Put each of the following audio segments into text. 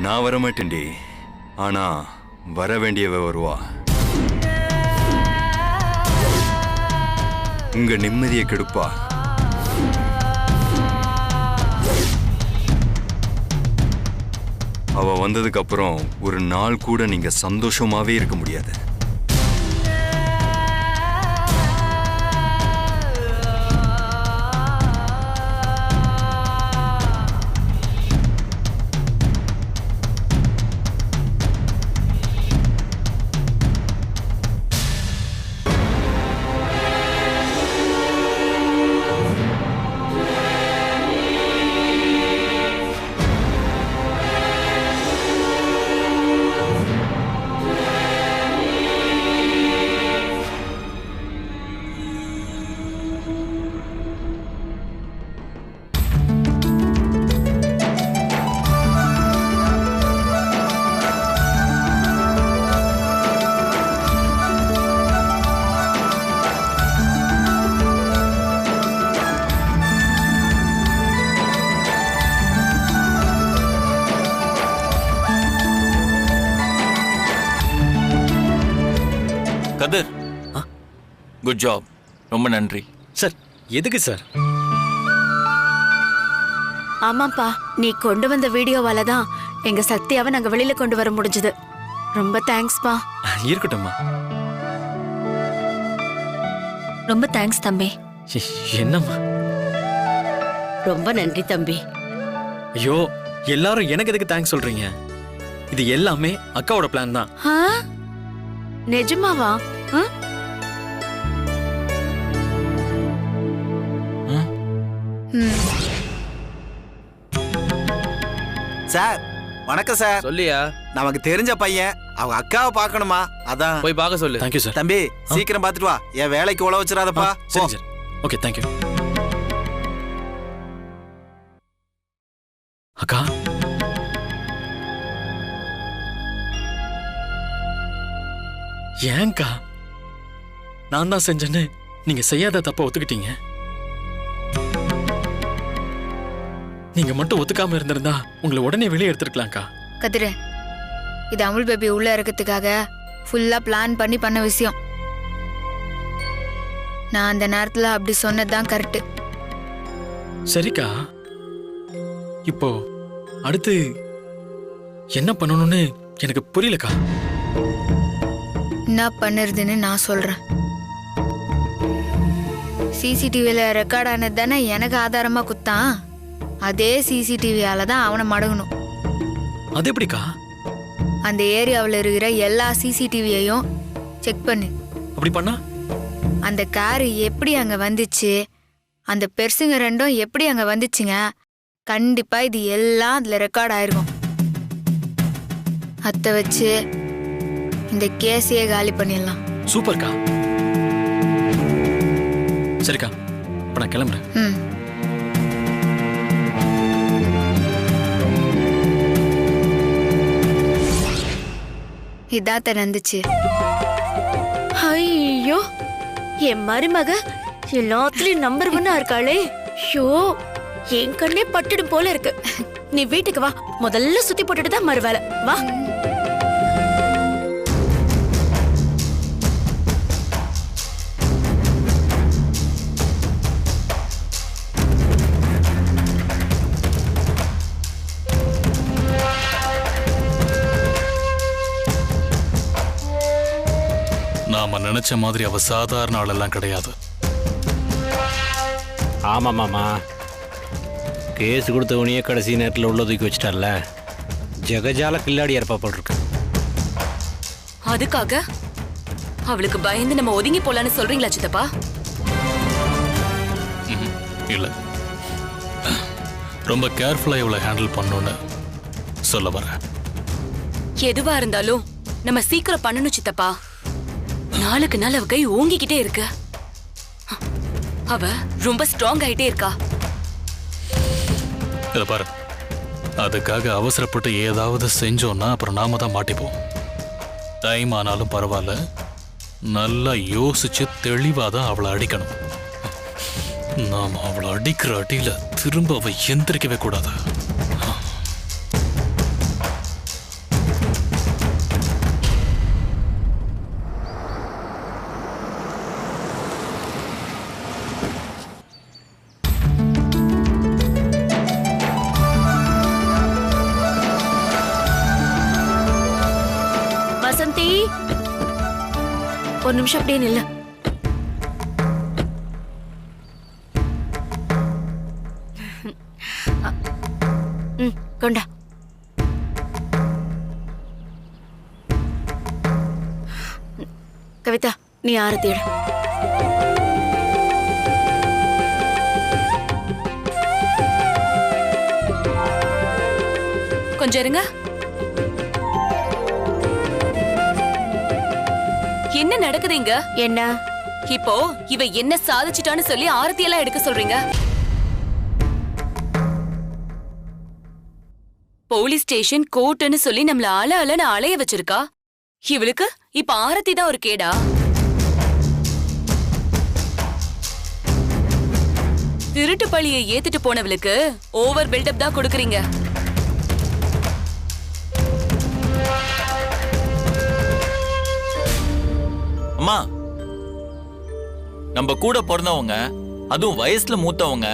நான் வரமாட்டேன்டி. ஆனா வர வேண்டியவ வருவா. உங்க நிம்மதியை கெடுப்பா. அவ வந்ததுக்கு அப்புறம் ஒரு நாள் கூட நீங்க சந்தோஷமாவே இருக்க முடியாது. கதிர், குட் ஜாப். ரொம்ப நன்றி சார். எதுக்கு சார்? ஆமாப்பா, நீ கொண்டு வந்த வீடியோவால தான் எங்க சக்தியாவை நாங்க வெளியில கொண்டு வர முடிஞ்சது. ரொம்ப தேங்க்ஸ்பா. இருக்கட்டும்மா. ரொம்ப தேங்க்ஸ் தம்பி. என்னம்மா? ரொம்ப நன்றி தம்பி. ஐயோ, எல்லாரும் எனக்கு எதுக்கு தேங்க்ஸ் சொல்றீங்க? இது எல்லாமே அக்காவோட பிளான் தான். நிஜமாவா? சார் வணக்கம் சார். சொல்லியா? நமக்கு தெரிஞ்ச பையன், அவங்க அக்காவை பார்க்கணுமா, அதான் போய் பார்க்க சொல்லு. Thank you sir. தம்பி சீக்கிரம் பார்த்துட்டு வா, என் வேலைக்கு உழ வச்சிடாதப்பா. சரி சார். Okay, thank you. அக்கா, ஏன்க்கா நான் தான் செஞ்சேன்னு நீங்க செய்யாத தப்ப ஒத்துக்கிட்டீங்க? நீங்க மட்டும் ஒத்துக்காம இருந்திருந்தா உங்களை உடனே வெளியே எடுத்துருக்கலாம்க்கா. கதிரு, இது அமுல் பேபி உள்ள இருக்கிறதுக்காக ஃபுல்லா பிளான் பண்ண விஷயம். நான் அந்த நேரத்துல அப்படி சொன்னதுதான் கரெக்ட். சரிக்கா, இப்போ அடுத்து என்ன பண்ணணும்னு எனக்கு புரியலக்கா. என்ன பண்ணுறதுன்னு நான் சொல்றேன். சிசிடிவில ரெக்கார்ட் ஆனது தானே எனக்கு ஆதாரமா குத்தான். அதே சிசிடிவியால தான் அவனை மடங்கணும். அது எப்படிக்கா? அந்த ஏரியாவில் இருக்கிற எல்லா சிசிடிவியையும் செக் பண்ணு. அப்படி பண்ணா அந்த காரு எப்படி அங்க வந்துச்சு, அந்த பெருசுங்க ரெண்டும் எப்படி அங்க வந்துச்சுங்க, கண்டிப்பா இது எல்லாம் அதுல ரெக்கார்ட் ஆயிருக்கும். அத வச்சு இந்த கேஸையே காலி பண்ணிடலாம். சூப்பர்க்கா. சரிக்கா, இப்ப நான் கிளம்புறேன். இதாத்த நடந்துச்சு. ஐயோ, என் மருமக எல்லாத்துலயும் நம்பர் 1 இருக்காளே. ஷோ, என் கண்ணே பட்டுடும் போல இருக்கு. நீ வீட்டுக்கு வா, முதல்ல சுத்தி போட்டுட்டு தான் மறு வேலை. வா. நாம நினைச்ச மாதிரி அவ சாதாரண ஆளெல்லாம் கிடையாது. ஆமா மாமா, கேஸ் கொடுத்தவனையே கடைசி நேரத்தில் உள்ள தூக்கி வச்சிட்டால. ஜெகஜால கில்லாடி ஏற்பாடு. அதுக்காக அவளுக்கு பயந்து நம்ம ஒதுங்கி போலான்னு சொல்றீங்களா சித்தப்பா? இல்ல, ரொம்ப கேர்ஃபுல்லா இவளை ஹேண்டில் பண்ணணும்னு சொல்ல வரேன். எதுவா இருந்தாலும் நம்ம சீக்கிரம் பண்ணணும் சித்தப்பா. நாளுக்கு நாள் அவ கை ஓங்கிக்கிட்டே இருக்கு. அவ ரொம்ப ஸ்ட்ராங் ஆயிட்டே இருக்கா. இத பாரு, அதுக்காக அவசரப்பட்டு ஏதாவது செஞ்சோம்னா அப்புறம் நாம தான் மாட்டிப்போம். டைம் ஆனாலும் பரவாயில்ல, நல்லா யோசிச்சு தெளிவாதான் அவளை அடிக்கணும். நாம அவளை அடிக்கிற அடியில திரும்ப அவ எந்திரிக்கவே கூடாது. ஒரு நிமிஷம் அப்படியே நில்லு. கொண்டா. கவிதா, நீ ஆரத்தி எடு. கொஞ்சம் இருங்க. என்ன நடக்குது இங்க? என்ன இப்போ இவ என்ன சாதிச்சிட்டான்னு சொல்லி ஆரத்தி எல்லாம் எடுக்க சொல்றீங்க? போலீஸ் ஸ்டேஷன் கோர்ட்டுன்னு சொல்லி நம்மள அலன்னு அலைய வச்சிருக்கா. இவளுக்கு இப்ப ஆரத்தி தான் ஒரு கேடா? திருட்டு பழியை ஏத்துட்டு போனவளுக்கு ஓவர் பில்டப் தான் கொடுக்கறீங்க. அம்மா, நம்ம கூட பிறந்தவங்க, அதுவும் வயசுல மூத்தவங்க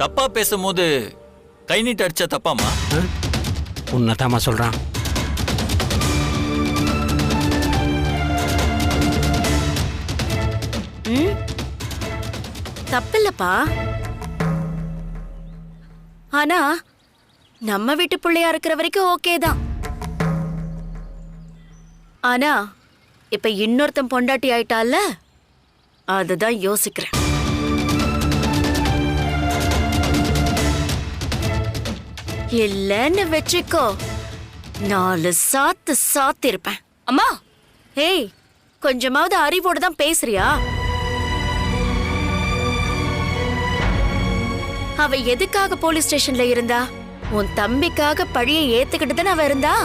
தப்பா பேசும்போது கை நீட்டு அடிச்சா தப்பாமா? உன்னதாமா சொல்றான். தப்பில்லப்பா. ஆனா நம்ம வீட்டு பிள்ளையா இருக்கிற வரைக்கும் ஓகே தான். ஆனா இப்ப இன்னொருத்தன் பொண்டாட்டி ஆயிட்டால, அதுதான் யோசிக்கிறேன். இல்லன்னு வச்சுக்கோ, 4 சாத்து சாத்திருப்பேன். அம்மா, ஏய், கொஞ்சமாவது அறிவோட தான் பேசுறியா? அவ எதுக்காக போலீஸ் ஸ்டேஷன்ல இருந்தா? உன் தம்பிக்காக பழிய ஏத்துக்கிட்டு தானே அவ இருந்தா.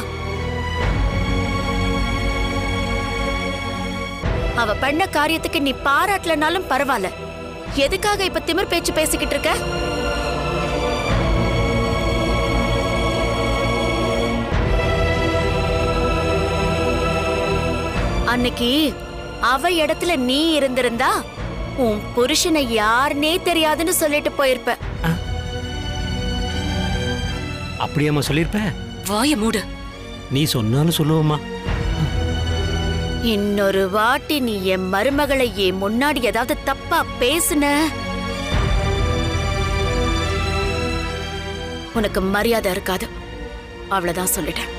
அவ பண்ண காரியத்துக்கு நீ பாராட்டலனாலும் பரவாயில்ல, எதுக்காக இப்ப திமிர் பேச்சு பேசிக்கிட்டு இருக்க? அன்னைக்கு அவ இடத்துல நீ இருந்திருந்தா உன் புருஷனை யாருன்னே தெரியாதுன்னு சொல்லிட்டு போயிருப்ப. அப்படியாம்மா சொல்லியிருப்ப? வாய மூடு. நீ சொன்னாலும் சொல்லுவோம்மா. இன்னொரு வாட்டி நீ என் மருமகளை என் முன்னாடி ஏதாவது தப்பா பேசுன, உனக்கு மரியாதை இருக்காது. அவ்வளவுதான் சொல்லிட்டேன்.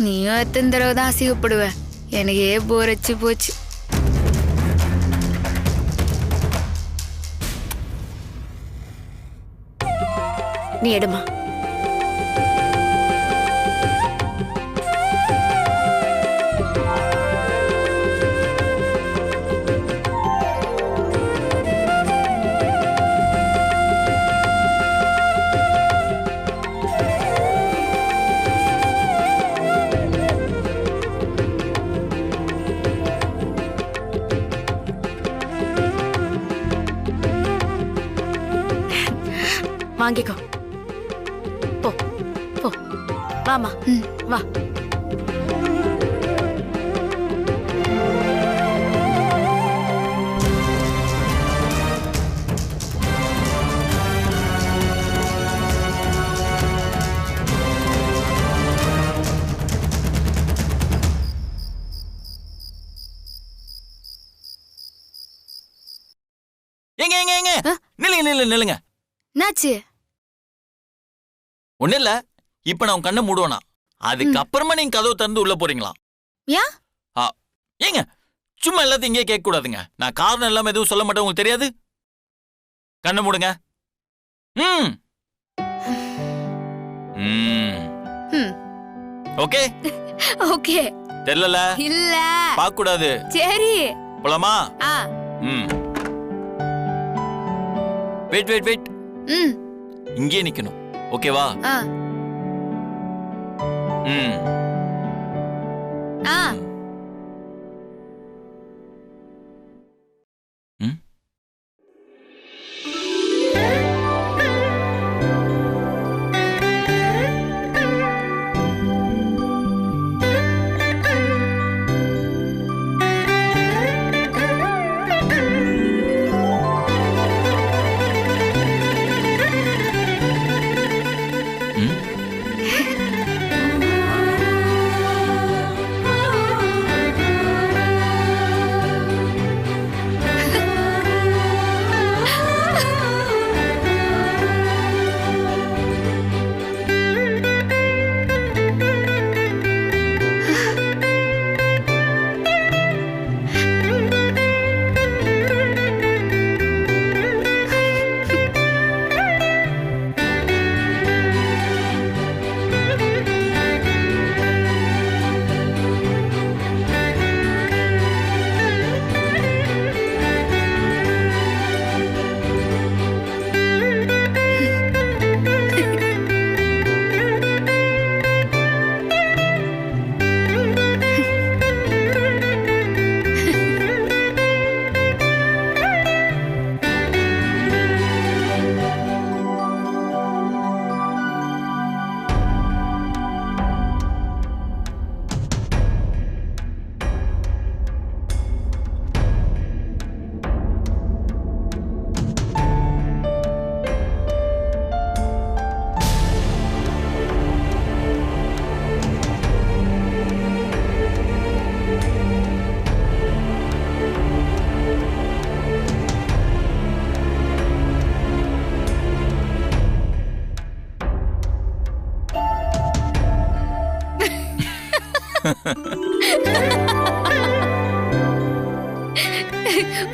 நீயும் எத்தனை தடவை தான் அசிங்கப்படுவ? எனக்கே போர் அடிச்சு போச்சு. நீ எடுமா. வாங்கிக்கோ. போ போ. வாமா, வா. எங்க எங்க எங்க நில்லுங்க நில்லுங்க நில்லுங்க. என்னாச்சு? ஒண்ணு இல்ல, இப்ப நான் உன் கண்ணை மூடுவேனா, அதுக்கப்புறமா நீங்க கதவு திறந்து உள்ள போறீங்களா? ஏன்? ஏங்க சும்மா எல்லாத்தையும் இங்கே கேட்க கூடாதுங்க. நான் காரணம் இல்லாம எதுவும் சொல்ல மாட்டேன், உங்களுக்கு தெரியாது. கண்ணை மூடுங்க. Okay okay. தெரியல இல்ல பார்க்க கூடாது. சரி போலாமா? Wait wait wait. இங்கே நிக்கணும், ஓகேவா? ம்?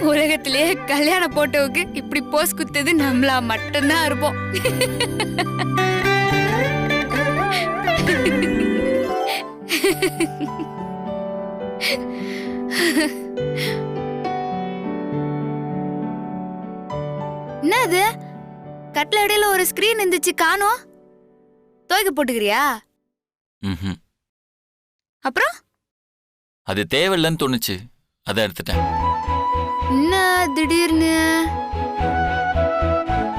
உலகத்திலேயே கல்யாண போட்டோவுக்கு இப்படி போஸ் குத்தது நம்மளா மட்டும்தான் இருப்போம். என்னது கட்ல இடையில ஒரு ஸ்கிரீன் இருந்துச்சு காணோம். துவைக்க போட்டுக்கிறியா? ம்ஹும். அப்புறம் அது தேவையில்லைன்னு தோணுச்சு, அதை எடுத்துட்டேன். என்ன திடீர்னு?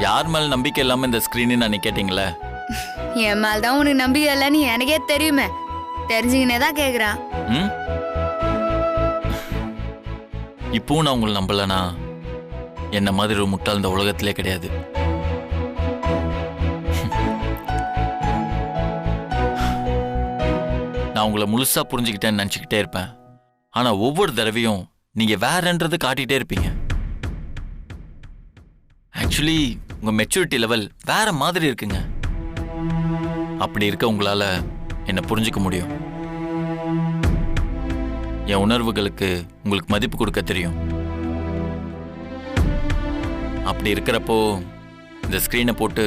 யார் மேல நம்பிக்கை இல்லாம இந்த ஸ்கிரீன் நான் கேட்டீங்களே? என் மேல தான் உனக்கு நம்பிக்கை இல்லைன்னு எனக்கே தெரியுமே. தெரிஞ்சுக்கினே தான் கேக்குறான். ம்? இப்பவும் நான் உங்களை நம்பலனா என்ன மாதிரி ஒரு முட்டாள் இந்த உலகத்திலே கிடையாது. நான் உங்களை முழுசா புரிஞ்சுக்கிட்டேன்னு நினச்சிக்கிட்டே இருப்பேன். ஆனா ஒவ்வொரு தடவையும் நீங்க வேறன்றது காட்டிட்டே இருப்பீங்க. ஆக்சுவலி உங்க மெச்சூரிட்டி லெவல் வேற மாதிரி இருக்குங்க. அப்படி இருக்க உங்களால என்ன புரிஞ்சுக்க முடியும். என் உணர்வுகளுக்கு உங்களுக்கு மதிப்பு கொடுக்க தெரியும். அப்படி இருக்கிறப்போ இந்த ஸ்கிரீனை போட்டு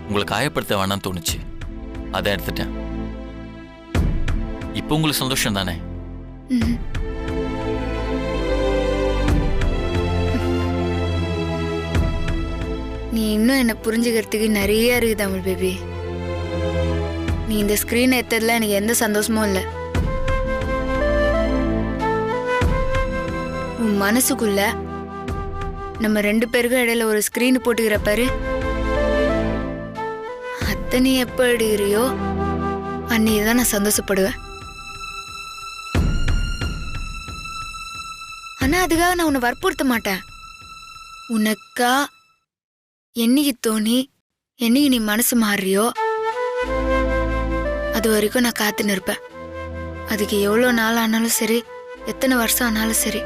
உங்களை காயப்படுத்த வேணாம்னு தோணுச்சு, அதை எடுத்துட்டேன். இப்போ உங்களுக்கு சந்தோஷம் தானே? நீ இன்னும் என்ன புரிஞ்சுக்கிறதுக்கு நிறைய இருக்கு தமிழ் பேபி. நீ இந்த ஸ்கிரீனை எத்ததுல எனக்கு எந்த சந்தோஷமும் இல்லை. உன் மனசுக்குள்ள நம்ம 2 பேருக்கும் இடையில ஒரு ஸ்கிரீன் போட்டுக்கிற பாரு, அத்தை நீ எப்ப எடுக்கிறியோ அன்னைக்குதான் நான் சந்தோஷப்படுவேன். ஆனா அதுக்காக நான் உன்னை வற்புறுத்த மாட்டேன். உனக்கா என்னைக்கு தோணி என்னைக்கு நீ மனசு மாறியோ அது வரைக்கும் நான் காத்து நிற்பேன். அதுக்கு எவ்வளோ நாள் ஆனாலும் சரி, எத்தனை வருஷம் ஆனாலும் சரி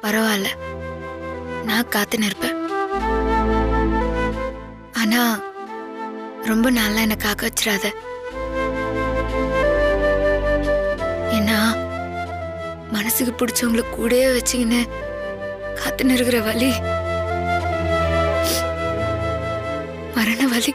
பரவாயில்ல, நான் காத்து நிற்பேன். ஆனா ரொம்ப நாளா என்னை காக்க வச்சிடாத. ஏன்னா மனசுக்கு பிடிச்சவங்களை கூடயே வச்சுக்கின்னு காத்து நிற்கிற வலி மரண வலி.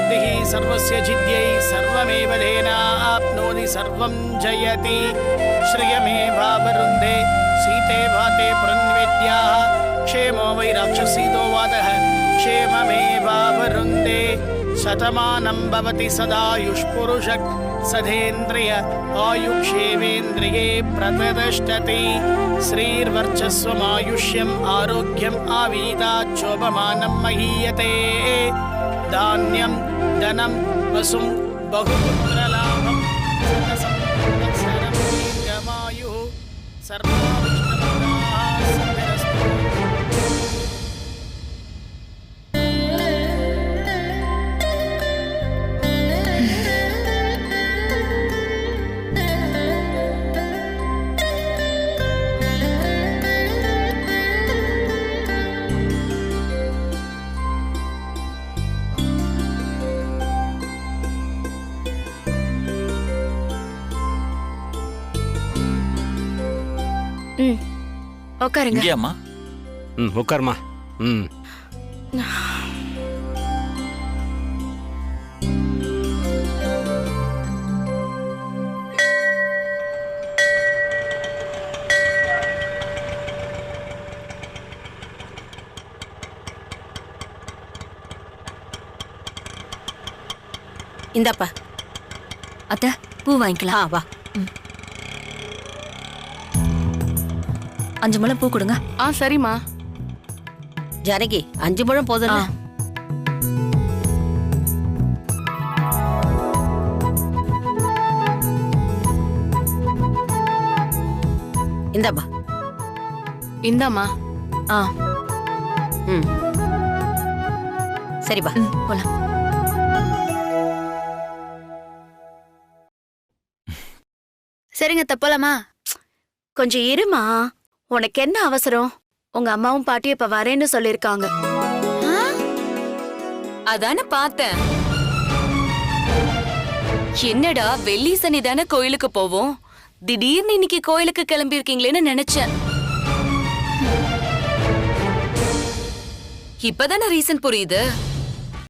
सर्वसिद्धिः सर्वस्य जिद्यै सर्वमेव धेनाप्नोति सर्वं जयति श्रियमेवावरुन्धे सीते भाते पुरन्वेद्याः क्षेमो वै राक्षसीदो वादः क्षेममेवावरुन्धे शतमानं भवति सदायुष्पुरुषः सधेन्द्रिय आयुक्षेवेन्द्रिये प्रतिष्ठति श्रीर्वर्चस्वमायुष्यम् आरोग्यम् आवीताच्छोभमानं महीयते धान्यं धनं वसुं बहुपुत्रलाभं शतसंवत्सरं दीर्घमायुः सर्वाभीष्टप्रदाः सिद्धिरस्तु। உட்காருங்க. இங்கேயாம்மா? உட்காருமா. இந்தாப்பா. அத்தை பூ வாங்கிக்கலாம். வா. 5 முழம் பூ கொடுங்க. சரிம்மா. ஜானகி 5 முழம் போதும். இந்தாப்பா. இந்தாம்மா. சரிப்பா, போலாம். சரிங்க தப்பலாமா? கொஞ்சம் இருமா. உனக்கு என்ன அவசரம்? உங்க அம்மாவும் பாட்டியும் இப்ப வரேன்னு சொல்லிருக்காங்க. அதானே பார்த்தேன். என்னடா வெள்ளி சனி தானே கோயிலுக்கு போவோம், திடீர்னு இன்னைக்கு கோயிலுக்கு கிளம்பி இருக்கீங்களேன்னு நினைச்சேன். இப்பதானே ரீசன் புரியுது.